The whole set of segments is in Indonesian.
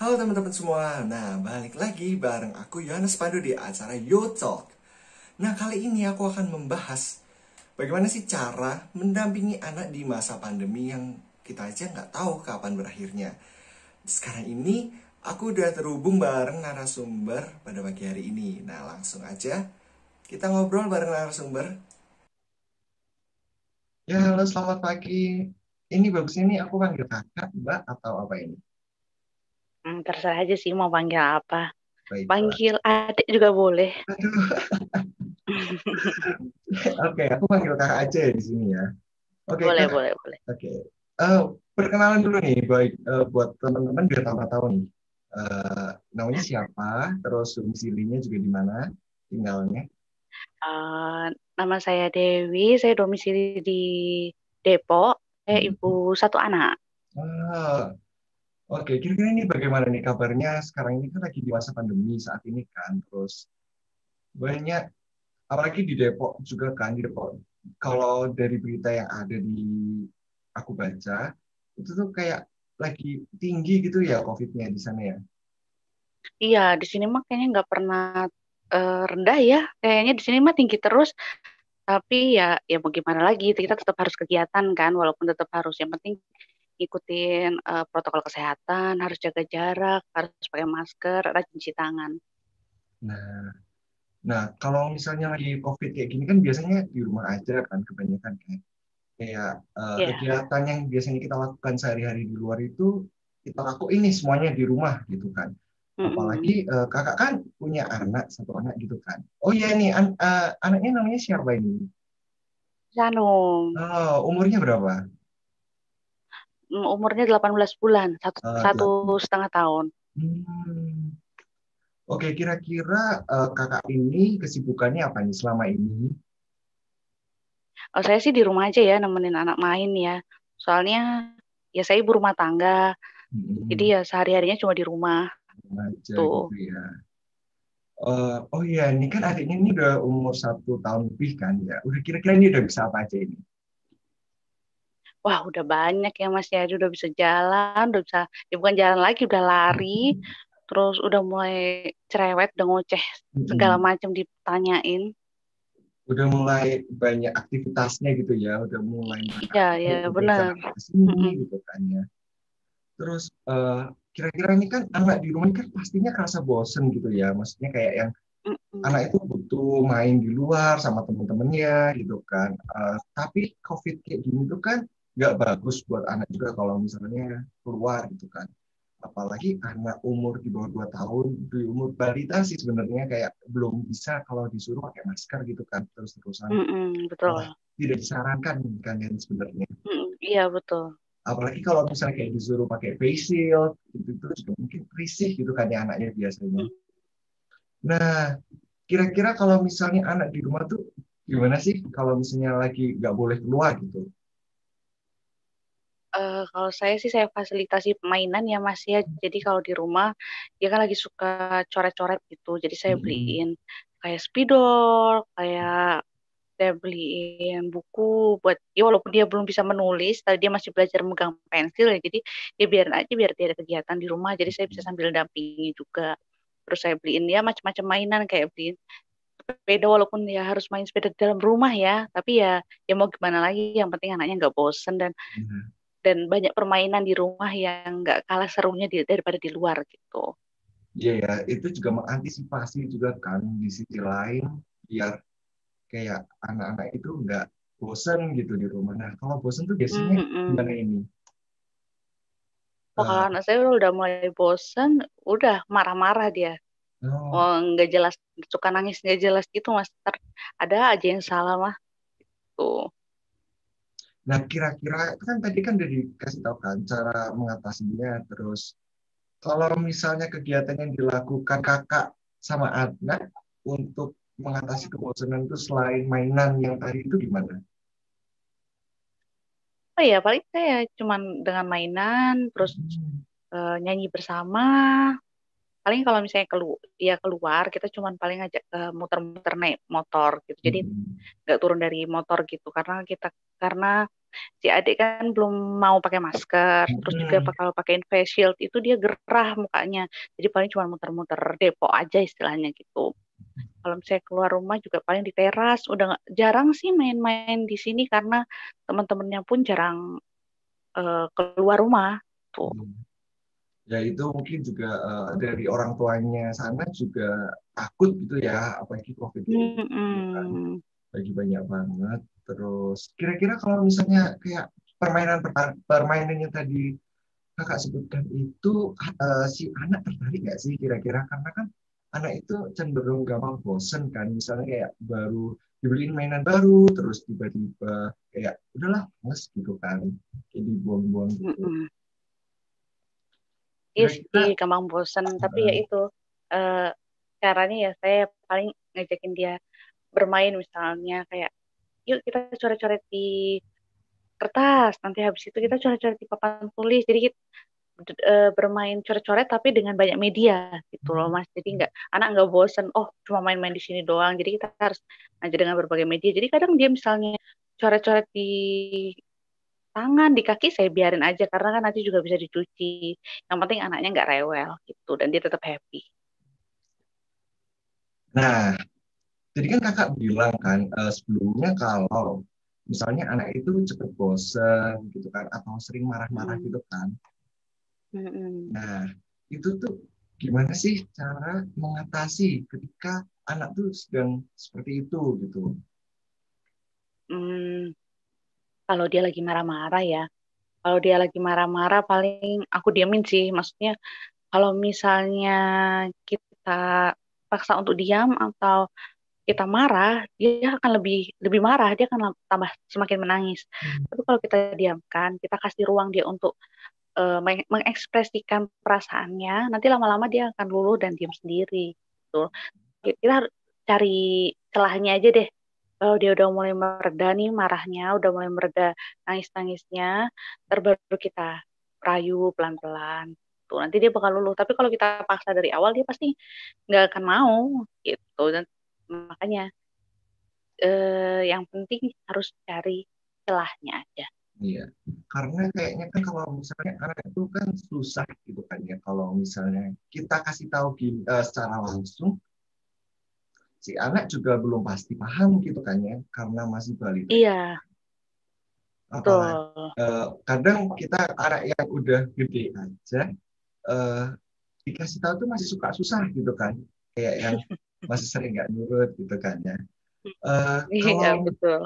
Halo teman-teman semua, nah balik lagi bareng aku Yohanes Pandu di acara Yo Talk. Nah kali ini aku akan membahas bagaimana sih cara mendampingi anak di masa pandemi yang kita aja nggak tahu kapan berakhirnya. Sekarang ini aku udah terhubung bareng narasumber pada pagi hari ini. Nah langsung aja kita ngobrol bareng narasumber. Ya halo selamat pagi. Ini bagusnya nih aku panggil kakak, mbak atau apa ini? Terserah aja sih mau panggil apa. Baiklah. Panggil adik juga boleh. Aduh, oke aku panggil kakak aja ya di sini ya. Oke, Boleh, Kak. boleh, boleh. Oke. Perkenalan dulu nih, baik buat teman-teman biar tambah tahu nih. Namanya siapa, terus domisilinya juga di mana tinggalnya. Eh, Nama saya Dewi, saya domisili di Depok. Saya ibu Hmm. satu anak. Ah, oke, kira-kira ini bagaimana nih kabarnya sekarang ini kan lagi di masa pandemi saat ini kan, terus banyak, apalagi di Depok juga kan, di Depok. Kalau dari berita yang ada di aku baca, itu tuh kayak lagi tinggi gitu ya COVID-nya di sana ya. Iya, di sini mah kayaknya nggak pernah rendah ya. Kayaknya di sini mah tinggi terus. Tapi ya mau gimana lagi, kita tetap harus kegiatan kan, walaupun tetap harus. Yang penting ikutin protokol kesehatan, harus jaga jarak, harus pakai masker, rajin cuci tangan. Nah, Nah, kalau misalnya lagi COVID kayak gini kan biasanya di rumah aja kan kebanyakan kan. Kayak Ya. kegiatan yang biasanya kita lakukan sehari-hari di luar itu kita lakuin nih semuanya di rumah gitu kan. Apalagi Mm-mm. kakak kan punya anak, satu anak gitu kan. Oh iya nih, anaknya namanya siapa ini? Sanum. Oh, umurnya berapa? Umurnya 18 bulan, satu Delapan. setengah tahun. Hmm. Oke, kira-kira kakak ini kesibukannya apa nih selama ini? Oh, saya sih di rumah aja ya, nemenin anak main ya. Soalnya ya saya ibu rumah tangga, jadi Hmm, ya sehari-harinya cuma di rumah aja tuh. gitu ya. Oh iya, ini kan adiknya ini udah umur 1 tahun lebih kan ya. Udah kira-kira ini udah bisa apa aja ini? Wah, udah banyak ya Mas ya, dia udah bisa jalan, udah bisa, ya bukan jalan lagi, udah lari, terus udah mulai cerewet, udah ngoceh segala Mm-mm. macam ditanyain. Udah mulai banyak aktivitasnya gitu ya. Udah mulai Iya, ya beraktif, udah benar. sana ke sini Mm-mm. gitu kan ya. Terus kira-kira ini kan anak di rumah ini kan pastinya kerasa bosen gitu ya. Maksudnya kayak yang Mm-mm. anak itu butuh main di luar sama temen-temennya gitu kan. Tapi COVID kayak gini tuh kan nggak bagus buat anak juga kalau misalnya keluar gitu kan. Apalagi anak umur di bawah 2 tahun, di umur balita sih sebenarnya kayak belum bisa kalau disuruh pakai masker gitu kan terus-terusan. Mm-mm, Malah betul. tidak disarankan kan yang sebenarnya. Mm-mm, iya betul. Apalagi kalau misalnya kayak disuruh pakai face shield, itu juga mungkin risih gitu kan ya anaknya biasanya. Mm. Nah, kira-kira kalau misalnya anak di rumah tuh gimana sih kalau misalnya lagi nggak boleh keluar gitu? Kalau saya sih saya fasilitasi mainan ya Mas ya. Jadi kalau di rumah dia kan lagi suka coret-coret gitu. Jadi saya Mm-mm. beliin kayak spidol, kayak saya beliin buku buat ya walaupun dia belum bisa menulis, tapi dia masih belajar megang pensil ya. Jadi dia biarin aja biar dia ada kegiatan di rumah. Jadi saya bisa sambil dampingi juga. Terus saya beliin dia macam-macam mainan kayak beliin sepeda walaupun ya harus main sepeda di dalam rumah ya. Tapi ya mau gimana lagi. Yang penting anaknya nggak bosen Nah, dan banyak permainan di rumah yang nggak kalah serunya daripada di luar gitu. iya ya, itu juga mengantisipasi juga kan di sisi lain biar kayak anak-anak itu nggak bosen gitu di rumah. Nah, kalau bosen tuh biasanya gimana Mm-mm. ini? Oh, kalau Eh, anak saya udah mulai bosen, udah marah-marah dia. oh, Oh, nggak jelas, suka nangis nggak jelas gitu, Mas. Ada aja yang salah mah tuh. nah kira-kira kan tadi kan udah dikasih tahu kan cara mengatasinya. Terus kalau misalnya kegiatan yang dilakukan kakak sama anak untuk mengatasi kebosanan itu selain mainan yang tadi itu gimana? Oh ya, paling saya cuman dengan mainan, terus Hmm. nyanyi bersama, paling kalau misalnya keluar kita cuman paling ngajak ke muter-muter naik motor gitu. Jadi Mm-mm. nggak turun dari motor gitu karena si adik kan belum mau pakai masker, terus juga Mm-mm. kalau pakein face shield itu dia gerah mukanya. Jadi paling cuma muter-muter depo aja istilahnya gitu. Kalau misalnya keluar rumah juga paling di teras, udah jarang sih main-main di sini karena teman-temannya pun jarang keluar rumah tuh. Ya itu mungkin juga dari orang tuanya sana juga takut gitu ya, apalagi COVID kayak gitu kan, Mm-mm. lagi banyak banget. Terus kira-kira kalau misalnya kayak permainan yang tadi kakak sebutkan itu, si anak tertarik nggak sih kira-kira? Karena kan anak itu cenderung gampang bosen kan, misalnya kayak baru dibeliin mainan baru, terus tiba-tiba kayak udahlah males gitu kan, kayak dibuang-buang gitu. Mm-mm. Iya sih, Kira-kira gampang bosan. Tapi ya uh, itu, eh, caranya ya saya paling ngajakin dia bermain misalnya kayak, yuk kita coret-coret di kertas, nanti habis itu kita coret-coret di papan tulis. Jadi kita bermain coret-coret tapi dengan banyak media gitu loh Mas. Jadi anak nggak bosan, oh cuma main-main di sini doang. Jadi kita harus ngajar dengan berbagai media. Jadi kadang dia misalnya coret-coret di tangan, di kaki saya biarin aja karena kan nanti juga bisa dicuci. Yang penting anaknya nggak rewel gitu dan dia tetap happy. nah, jadi kan kakak bilang kan sebelumnya kalau misalnya anak itu cepet bosen gitu kan, atau sering marah-marah Mm-mm. gitu kan. Mm-mm. Nah, itu tuh gimana sih cara mengatasi ketika anak tuh sedang seperti itu gitu? Hmm, kalau dia lagi marah-marah ya, kalau dia lagi marah-marah paling aku diamin sih. Maksudnya kalau misalnya kita paksa untuk diam atau kita marah, dia akan lebih lebih marah, dia akan tambah semakin menangis. Tapi kalau kita diamkan, kita kasih ruang dia untuk mengekspresikan perasaannya, nanti lama-lama dia akan luluh dan diam sendiri. Gitu. Kita harus cari celahnya aja deh. Kalau dia udah mulai mereda nih marahnya, udah mulai mereda nangis-nangisnya, terbaru kita rayu pelan-pelan. Tuh, nanti dia bakal luluh. Tapi kalau kita paksa dari awal, dia pasti nggak akan mau gitu. Dan makanya yang penting harus cari celahnya aja. Iya, karena kayaknya kan kalau misalnya anak itu kan susah gitu kan ya, kalau misalnya kita kasih tahu secara langsung, si anak juga belum pasti paham gitu kan ya, karena masih balita. Iya, Apalagi betul. kadang kita anak yang udah gede aja, eh, dikasih tahu tuh masih suka susah gitu kan, kayak yang masih sering nggak nurut gitu kan ya. Iya, Kalau betul.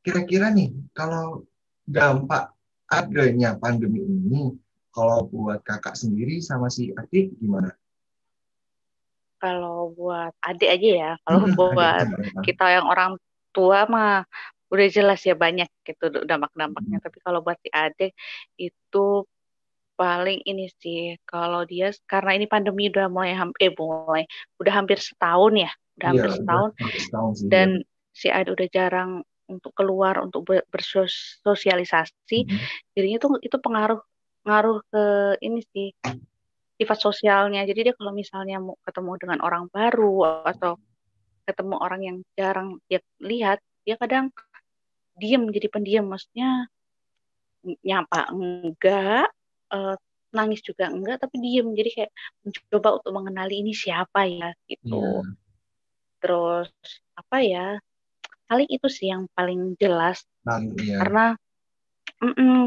kira-kira nih, kalau dampak adanya pandemi ini, kalau buat kakak sendiri sama si adik gimana? Kalau buat adik aja ya, kalau Adik buat gimana? kita yang orang tua mah udah jelas ya banyak gitu dampak-dampaknya. Tapi kalau buat si adik itu paling ini sih, kalau dia karena ini pandemi udah udah hampir setahun ya, udah Iya, hampir udah setahun hampir setahun sih ya. dan si adik udah jarang untuk keluar untuk bersosialisasi, jadinya tuh itu pengaruh ngaruh ke ini sih sifat sosialnya. Jadi dia kalau misalnya mau ketemu dengan orang baru atau ketemu orang yang jarang dia lihat, dia kadang diem jadi pendiam. Maksudnya nyapa enggak, eh, nangis juga enggak, tapi diem. Jadi kayak mencoba untuk mengenali ini siapa ya gitu. Iya, Terus apa ya? Paling itu sih yang paling jelas dan iya. karena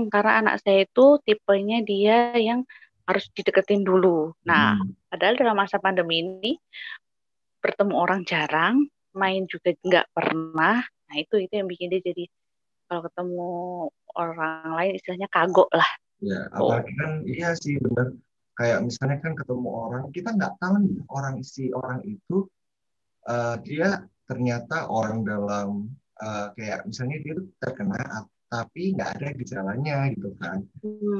karena anak saya itu tipenya dia yang harus dideketin dulu. Nah, Mm. padahal dalam masa pandemi ini bertemu orang jarang, main juga nggak pernah. Nah, itu yang bikin dia jadi kalau ketemu orang lain istilahnya kagok lah Ya, tuh. apalagi kan iya sih benar. Kayak misalnya kan ketemu orang, kita nggak tahu nih orang itu dia ternyata orang dalam kayak misalnya dia tuh terkena tapi nggak ada gejalanya gitu kan.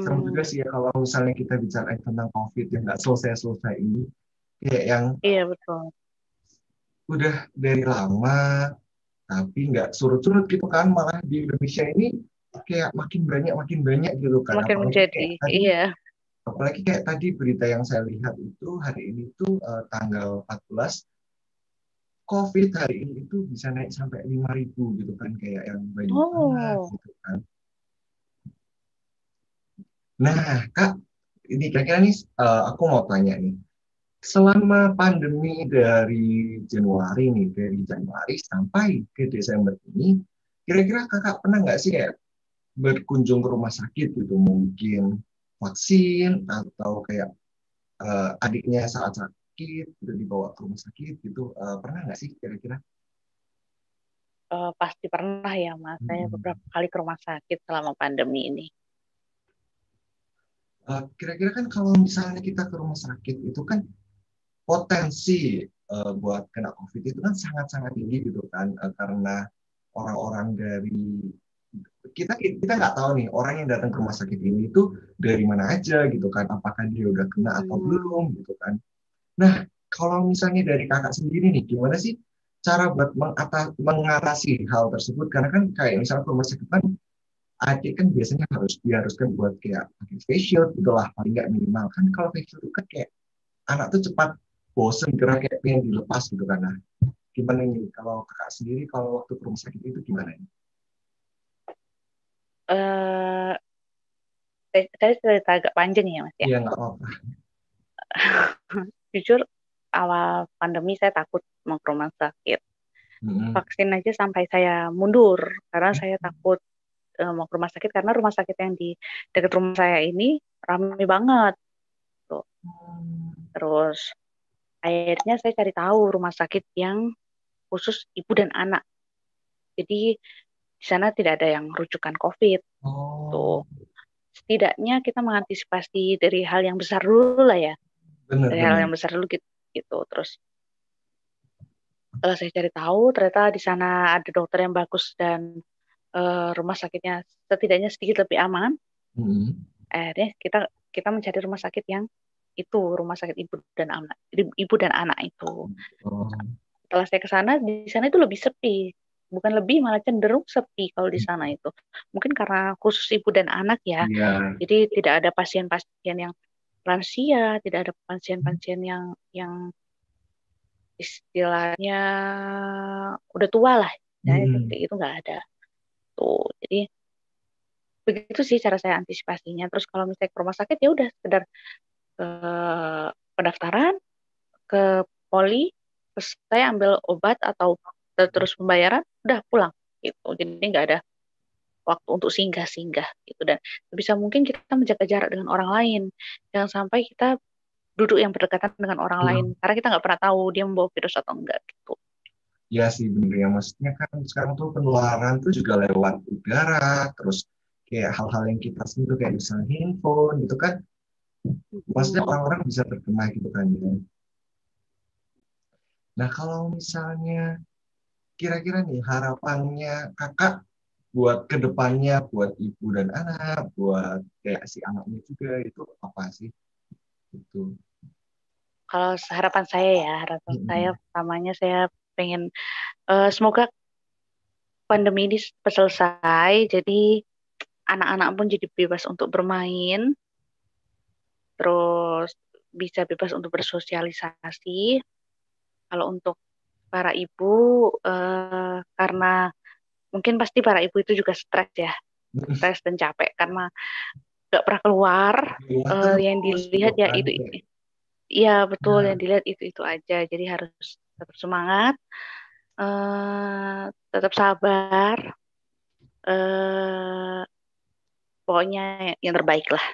Serem juga Hmm, sih ya kalau misalnya kita bicara tentang COVID yang nggak selesai-selesai ini, kayak yang iya betul. udah dari lama tapi nggak surut-surut gitu kan, malah di Indonesia ini kayak makin banyak gitu kan, Semakin apalagi menjadi, kayak tadi iya. Apalagi kayak tadi berita yang saya lihat itu hari ini tuh tanggal 14, COVID hari ini itu bisa naik sampai 5.000 gitu kan, kayak yang banyak banget Oh, gitu kan. Nah, Kak, ini kira-kira nih aku mau tanya nih. Selama pandemi dari Januari nih, dari Januari sampai ke Desember ini, kira-kira kakak pernah nggak sih kayak berkunjung ke rumah sakit gitu, mungkin vaksin atau kayak adiknya saat sakit udah dibawa ke rumah sakit gitu, pernah nggak sih kira-kira? pasti pernah ya Mas. Saya Mm-mm. beberapa kali ke rumah sakit selama pandemi ini. Kira-kira kan kalau misalnya kita ke rumah sakit itu kan potensi buat kena COVID itu kan sangat-sangat tinggi gitu kan, karena orang-orang dari kita kita nggak tahu nih orang yang datang ke rumah sakit ini itu dari mana aja gitu kan, apakah dia udah kena atau Hmm, belum gitu kan. Nah, kalau misalnya dari kakak sendiri nih, gimana sih cara buat mengatasi hal tersebut? Karena kan kayak misalnya ke rumah sakit kan, adik kan biasanya harus diharuskan buat kayak pakai face shield gitulah, paling nggak minimal kan. Kalau face shield itu kan kayak anak tuh cepat bosen karena kayak pengen dilepas gitu kan. Nah, gimana nih kalau kakak sendiri kalau waktu ke rumah sakit itu gimana nih? eh saya cerita agak panjang ya Mas ya. Iya nggak apa-apa. Jujur, awal pandemi saya takut mau ke rumah sakit. Mm-mm. Vaksin aja sampai saya mundur karena saya takut mau ke rumah sakit karena rumah sakit yang di dekat rumah saya ini ramai banget tuh. Terus akhirnya saya cari tahu rumah sakit yang khusus ibu dan anak. Jadi di sana tidak ada yang rujukan COVID tuh. Oh, Setidaknya kita mengantisipasi dari hal yang besar dulu lah ya. Dari hal benar-benar. yang besar dulu gitu. Gitu. Terus setelah saya cari tahu ternyata di sana ada dokter yang bagus dan rumah sakitnya setidaknya sedikit lebih aman. Mm-mm. Akhirnya kita kita mencari rumah sakit yang itu rumah sakit ibu dan anak itu. Oh, Setelah saya ke sana, di sana itu lebih sepi. Bukan lebih, malah cenderung sepi kalau di sana itu. Mungkin karena khusus ibu dan anak ya. iya. Jadi tidak ada pasien-pasien yang lansia, tidak ada pasien-pasien yang istilahnya udah tua lah. Ya, Mm-mm. seperti itu nggak ada. Tuh. Jadi begitu sih cara saya antisipasinya. Terus kalau misalnya ke rumah sakit ya udah sekedar pendaftaran ke poli, terus saya ambil obat atau terus pembayaran, udah pulang gitu. Jadi nggak ada waktu untuk singgah-singgah gitu dan bisa mungkin kita menjaga jarak dengan orang lain. Jangan sampai kita duduk yang berdekatan dengan orang lain Mm. karena kita nggak pernah tahu dia membawa virus atau enggak gitu. Ya sih bener ya, maksudnya kan sekarang tuh penularan tuh juga lewat udara, terus kayak hal-hal yang kita sentuh kayak misalnya handphone gitu kan, maksudnya Hmm. orang-orang bisa terkena gitu kan ya. Nah kalau misalnya kira-kira nih harapannya kakak buat kedepannya, buat ibu dan anak, buat kayak si anaknya juga itu apa sih? Itu. Kalau harapan saya ya, harapan saya Mm-mm. pertamanya saya pengen semoga pandemi ini cepat selesai, jadi anak-anak pun jadi bebas untuk bermain, terus bisa bebas untuk bersosialisasi. Kalau untuk para ibu, karena mungkin pasti para ibu itu juga stres ya, stres dan capek karena nggak pernah keluar. Di rumah Yang terus gitu dilihat ya kan itu, kayak, iya betul ya. yang dilihat itu aja. Jadi harus tetap semangat, tetap sabar, eh, pokoknya yang terbaik lah.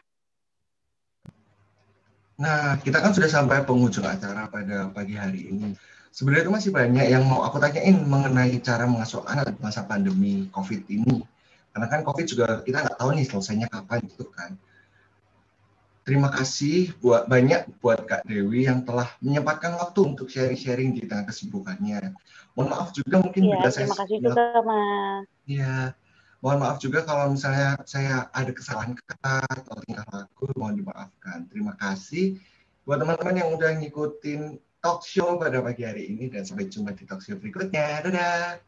Nah, kita kan sudah sampai penghujung acara pada pagi hari ini. Sebenarnya itu masih banyak yang mau aku tanyain mengenai cara mengasuh anak di masa pandemi COVID ini. Karena kan COVID juga kita nggak tahu nih selesainya kapan gitu kan. Terima kasih buat Kak Dewi yang telah menyempatkan waktu untuk sharing-sharing di tengah kesibukannya. Mohon maaf juga mungkin Iya, bila saya terima kasih juga Mas. ya, mohon maaf juga kalau misalnya saya ada kesalahan kata atau tingkah laku, mohon dimaafkan. Terima kasih buat teman-teman yang udah ngikutin talk show pada pagi hari ini dan sampai jumpa di talk show berikutnya. Dadah.